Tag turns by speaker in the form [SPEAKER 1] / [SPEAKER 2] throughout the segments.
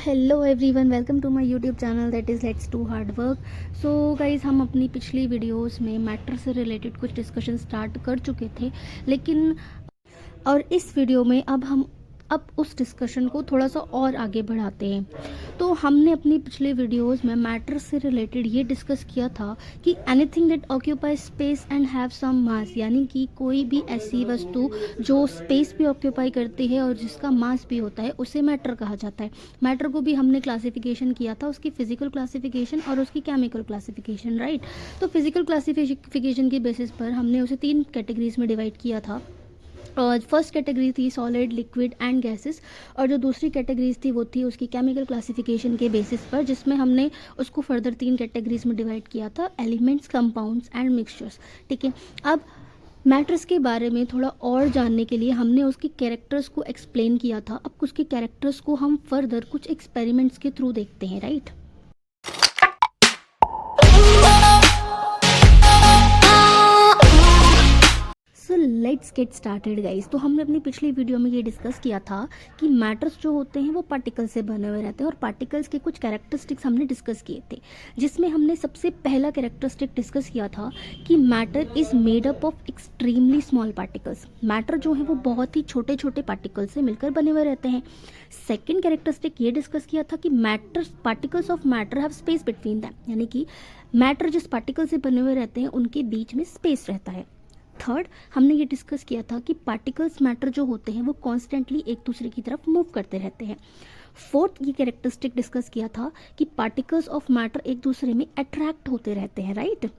[SPEAKER 1] Hello everyone, welcome to my YouTube channel that is let's do hard work. So guys, हम अपनी पिछली videos में matter से related कुछ डिस्कशन स्टार्ट कर चुके थे, लेकिन और इस वीडियो में अब उस डिस्कशन को थोड़ा सा और आगे बढ़ाते हैं। तो हमने अपनी पिछले वीडियोस में मैटर से रिलेटेड ये डिस्कस किया था कि anything that occupy space and have some mass, यानी कि कोई भी ऐसी वस्तु जो स्पेस भी ऑक्यूपाई करती है और जिसका मास भी होता है उसे मैटर कहा जाता है। मैटर को भी हमने क्लासिफिकेशन किया था, उसकी फिजिकल क्लासिफिकेशन और उसकी केमिकल क्लासिफिकेशन, राइट। तो फिजिकल क्लासिफिकेशन के बेसिस पर हमने उसे 3 कैटेगरीज में डिवाइड किया था। और फर्स्ट कैटेगरी थी सॉलिड, लिक्विड एंड गैसेस, और जो दूसरी कैटेगरीज थी वो थी उसकी केमिकल क्लासिफिकेशन के बेसिस पर, जिसमें हमने उसको फर्दर 3 कैटेगरीज में डिवाइड किया था, एलिमेंट्स, कंपाउंड्स एंड मिक्सचर्स। ठीक है, अब मैटर्स के बारे में थोड़ा और जानने के लिए हमने उसके कैरेक्टर्स को एक्सप्लेन किया था। अब उसके कैरेक्टर्स को हम फर्दर कुछ एक्सपेरिमेंट्स के थ्रू देखते हैं, right. So let's get started guys. तो हमने अपनी पिछली वीडियो में ये डिस्कस किया था कि मैटर्स जो होते हैं वो पार्टिकल्स से बने हुए रहते हैं, और पार्टिकल्स के कुछ कैरेक्टरिस्टिक्स हमने डिस्कस किए थे, जिसमें हमने सबसे पहला कैरेक्टरिस्टिक डिस्कस किया था कि matter is made up of extremely small particles. Matter जो है वो बहुत ही छोटे छोटे पार्टिकल्स से मिलकर बने हुए रहते हैं। सेकेंड कैरेक्टरिस्टिक ये डिस्कस किया था कि particles of matter have space between them, यानी कि मैटर जिस पार्टिकल से बने हुए रहते हैं उनके बीच में स्पेस रहता है। थर्ड, हमने ये डिस्कस किया था कि पार्टिकल्स मैटर जो होते हैं वो कॉन्स्टेंटली एक दूसरे की तरफ मूव करते रहते हैं। फोर्थ, ये कैरेक्टरिस्टिक डिस्कस किया था कि पार्टिकल्स ऑफ मैटर एक दूसरे में अट्रैक्ट होते रहते हैं, राइट।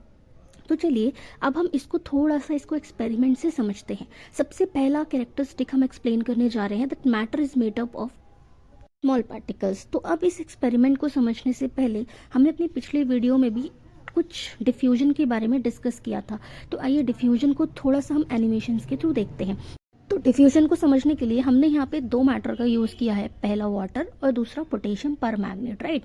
[SPEAKER 1] तो चलिए अब हम इसको थोड़ा सा एक्सपेरिमेंट से समझते हैं। सबसे पहला कैरेक्टरिस्टिक हम एक्सप्लेन करने जा रहे हैं that matter is made up of small particles. तो अब इस एक्सपेरिमेंट को समझने से पहले हमने अपनी पिछली वीडियो में भी कुछ डिफ्यूजन के बारे में डिस्कस किया था। तो आइए डिफ्यूजन को थोड़ा सा हम एनिमेशंस के थ्रू देखते हैं। तो डिफ्यूजन को समझने के लिए हमने यहाँ पे 2 मैटर का यूज़ किया है, पहला वाटर और दूसरा पोटेशियम परमैंगनेट, राइट।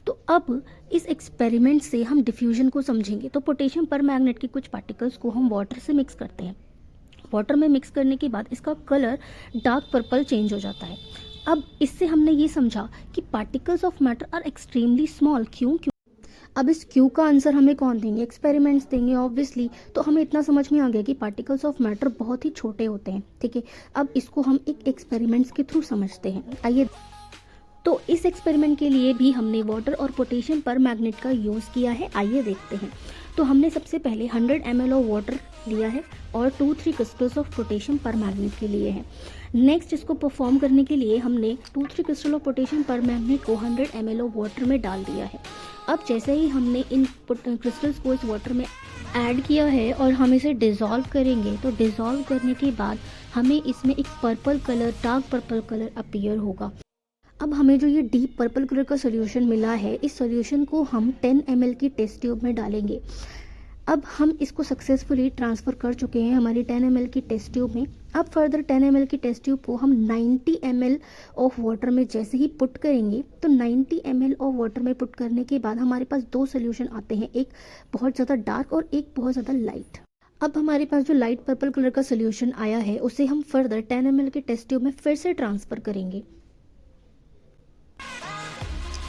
[SPEAKER 1] तो अब इस एक्सपेरिमेंट से हम डिफ्यूजन को समझेंगे। तो पोटेशियम परमैंगनेट के कुछ पार्टिकल्स को हम वाटर से मिक्स करते हैं। वाटर में मिक्स करने के बाद इसका कलर डार्क पर्पल चेंज हो जाता है। अब इससे हमने ये समझा कि particles of matter are extremely small. क्यों? अब इस क्यू का आंसर हमें कौन देंगे? एक्सपेरिमेंट्स देंगे ऑब्वियसली। तो हमें इतना समझ में आ गया कि पार्टिकल्स ऑफ मैटर बहुत ही छोटे होते हैं, ठीक है। अब इसको हम एक एक्सपेरिमेंट्स के थ्रू समझते हैं। आइए, तो इस एक्सपेरिमेंट के लिए भी हमने वाटर और पोटेशियम परमैंगनेट का यूज़ किया है। आइए देखते हैं। तो हमने सबसे पहले 100 ml ऑफ वाटर लिया है और 2-3 क्रिस्टल्स ऑफ पोटेशियम परमैंगनेट के लिए है। नेक्स्ट, इसको परफॉर्म करने के लिए हमने 2-3 क्रिस्टल ऑफ पोटेशियम परमैंगनेट को 100 ml ऑफ वाटर में डाल दिया है। अब जैसे ही हमने इन क्रिस्टल्स को इस वाटर में ऐड किया है और हम इसे डिज़ोल्व करेंगे, तो डिज़ोल्व करने के बाद हमें इसमें एक purple colour, dark purple colour appear होगा। अब हमें जो ये डीप पर्पल कलर का सोल्यूशन मिला है, इस सोल्यूशन को हम 10 ml की टेस्ट ट्यूब में डालेंगे। अब हम इसको सक्सेसफुली ट्रांसफ़र कर चुके हैं हमारी 10 ml की टेस्ट ट्यूब में। अब फर्दर 10 ml की टेस्ट ट्यूब को हम 90 ml ऑफ वाटर में जैसे ही पुट करेंगे, तो 90 ml ऑफ वाटर में पुट करने के बाद हमारे पास 2 सोल्यूशन आते हैं, एक बहुत ज़्यादा डार्क और एक बहुत ज़्यादा लाइट। अब हमारे पास जो लाइट पर्पल कलर का सोल्यूशन आया है उसे हम फर्दर 10 ml के टेस्ट ट्यूब में फिर से ट्रांसफ़र करेंगे।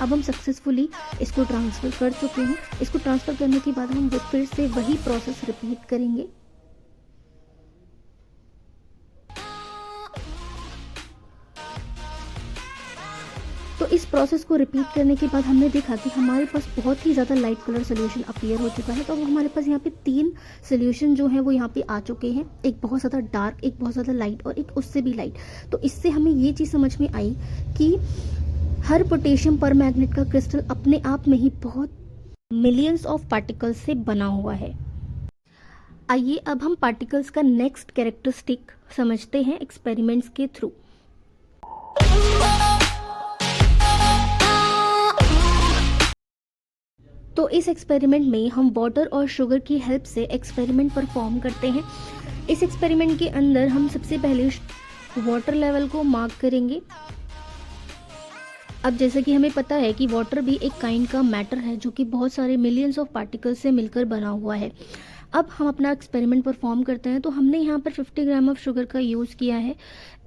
[SPEAKER 1] अब हम सक्सेसफुली इसको ट्रांसफ़र कर चुके हैं। इसको ट्रांसफ़र करने के बाद हम फिर से वही प्रोसेस रिपीट करेंगे। तो इस प्रोसेस को रिपीट करने के बाद हमने देखा कि हमारे पास बहुत ही ज़्यादा लाइट कलर सोल्यूशन अपीयर हो चुका है। तो अब हमारे पास यहाँ पे 3 सोल्यूशन जो हैं वो यहाँ पे आ चुके हैं, एक बहुत ज़्यादा डार्क, एक बहुत ज़्यादा लाइट और एक उससे भी लाइट। तो इससे हमें ये चीज़ समझ में आई कि हर पोटेशियम परमैंगनेट का क्रिस्टल अपने आप में ही बहुत मिलियंस ऑफ पार्टिकल्स से बना हुआ है। आइए अब हम पार्टिकल्स का नेक्स्ट कैरेक्टरिस्टिक समझते हैं एक्सपेरिमेंट्स के थ्रू। तो इस एक्सपेरिमेंट में हम वाटर और शुगर की हेल्प से एक्सपेरिमेंट परफॉर्म करते हैं। इस एक्सपेरिमेंट के अंदर हम सबसे पहले वाटर लेवल को मार्क करेंगे। अब जैसे कि हमें पता है कि वाटर भी एक काइंड का मैटर है जो कि बहुत सारे मिलियंस ऑफ पार्टिकल्स से मिलकर बना हुआ है। अब हम अपना एक्सपेरिमेंट परफॉर्म करते हैं। तो हमने यहाँ पर 50 ग्राम ऑफ शुगर का यूज़ किया है।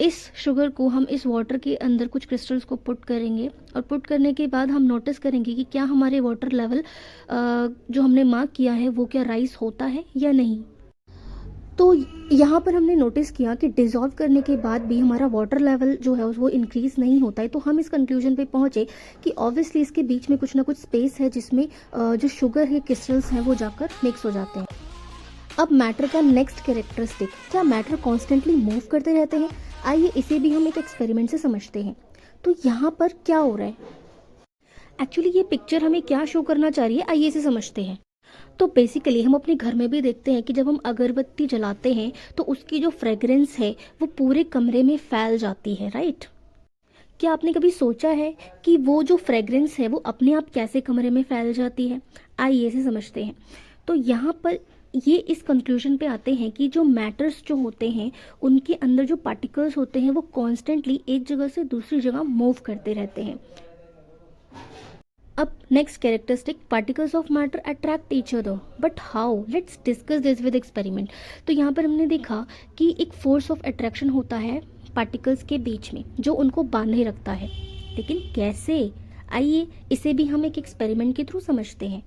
[SPEAKER 1] इस शुगर को हम इस वाटर के अंदर कुछ क्रिस्टल्स को पुट करेंगे और पुट करने के बाद हम नोटिस करेंगे कि क्या हमारे वाटर लेवल जो हमने मार्क किया है वो क्या राइज होता है या नहीं। तो यहाँ पर हमने नोटिस किया कि डिज़ोल्व करने के बाद भी हमारा वाटर लेवल जो है वो इंक्रीज़ नहीं होता है। तो हम इस कंक्लूजन पे पहुँचे कि ऑब्वियसली इसके बीच में कुछ ना कुछ स्पेस है जिसमें जो शुगर के क्रिस्टल्स हैं वो जाकर मिक्स हो जाते हैं। अब मैटर का नेक्स्ट कैरेक्टरिस्टिक, क्या मैटर कॉन्स्टेंटली मूव करते रहते हैं? आइए इसे भी हम एक एक्सपेरिमेंट से समझते हैं। तो यहाँ पर क्या हो रहा है, एक्चुअली ये पिक्चर हमें क्या शो करना चाह रही है, आइए इसे समझते हैं। तो बेसिकली हम अपने घर में भी देखते हैं कि जब हम अगरबत्ती जलाते हैं तो उसकी जो फ्रेगरेंस है वो पूरे कमरे में फैल जाती है, राइट? क्या आपने कभी सोचा है कि वो जो फ्रेगरेंस है वो अपने आप कैसे कमरे में फैल जाती है? आइए इसे समझते हैं। तो यहाँ पर ये इस कंक्लूजन पे आते हैं कि जो मैटर्स जो होते हैं उनके अंदर जो पार्टिकल्स होते हैं वो कॉन्स्टेंटली एक जगह से दूसरी जगह मूव करते रहते हैं। अब next characteristic, particles of matter attract each other, but how? Let's discuss this with experiment. तो यहाँ पर हमने देखा कि एक फोर्स ऑफ अट्रैक्शन होता है पार्टिकल्स के बीच में जो उनको बांधे रखता है, लेकिन कैसे? आइए इसे भी हम एक एक्सपेरिमेंट के थ्रू समझते हैं।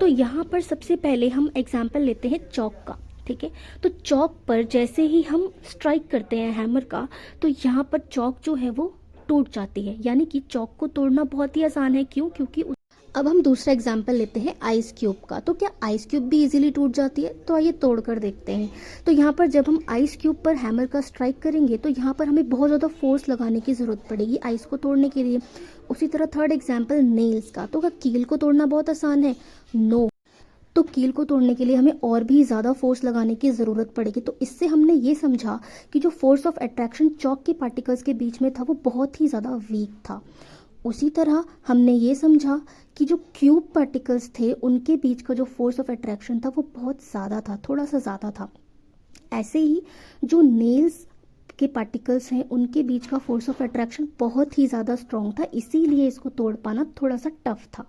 [SPEAKER 1] तो यहाँ पर सबसे पहले हम एग्जाम्पल लेते हैं चौक का, ठीक है? तो चौक पर जैसे ही हम स्ट्राइक करते हैं हैमर का, तो यहाँ पर चौक जो है वो टूट जाती है, यानी कि चौक को तोड़ना बहुत ही आसान है। क्यों? क्योंकि अब हम दूसरा एग्जाम्पल लेते हैं आइस क्यूब का। तो क्या आइस क्यूब भी इजीली टूट जाती है? तो आइए तोड़ कर देखते हैं। तो यहाँ पर जब हम आइस क्यूब पर हैमर का स्ट्राइक करेंगे तो यहाँ पर हमें बहुत ज़्यादा फोर्स लगाने की ज़रूरत पड़ेगी आइस को तोड़ने के लिए। उसी तरह थर्ड एग्जाम्पल नेल्स का। तो क्या कील को तोड़ना बहुत आसान है? नो। तो कील को तोड़ने के लिए हमें और भी ज़्यादा फोर्स लगाने की ज़रूरत पड़ेगी। तो इससे हमने ये समझा कि जो फोर्स ऑफ अट्रैक्शन चौक के पार्टिकल्स के बीच में था वो बहुत ही ज़्यादा वीक था। उसी तरह हमने ये समझा कि जो क्यूब पार्टिकल्स थे उनके बीच का जो फोर्स ऑफ अट्रैक्शन था वो बहुत ज़्यादा था, थोड़ा सा ज़्यादा था। ऐसे ही जो नेल्स के पार्टिकल्स हैं उनके बीच का फोर्स ऑफ अट्रैक्शन बहुत ही ज़्यादा स्ट्रॉन्ग था, इसीलिए इसको तोड़ पाना थोड़ा सा टफ था।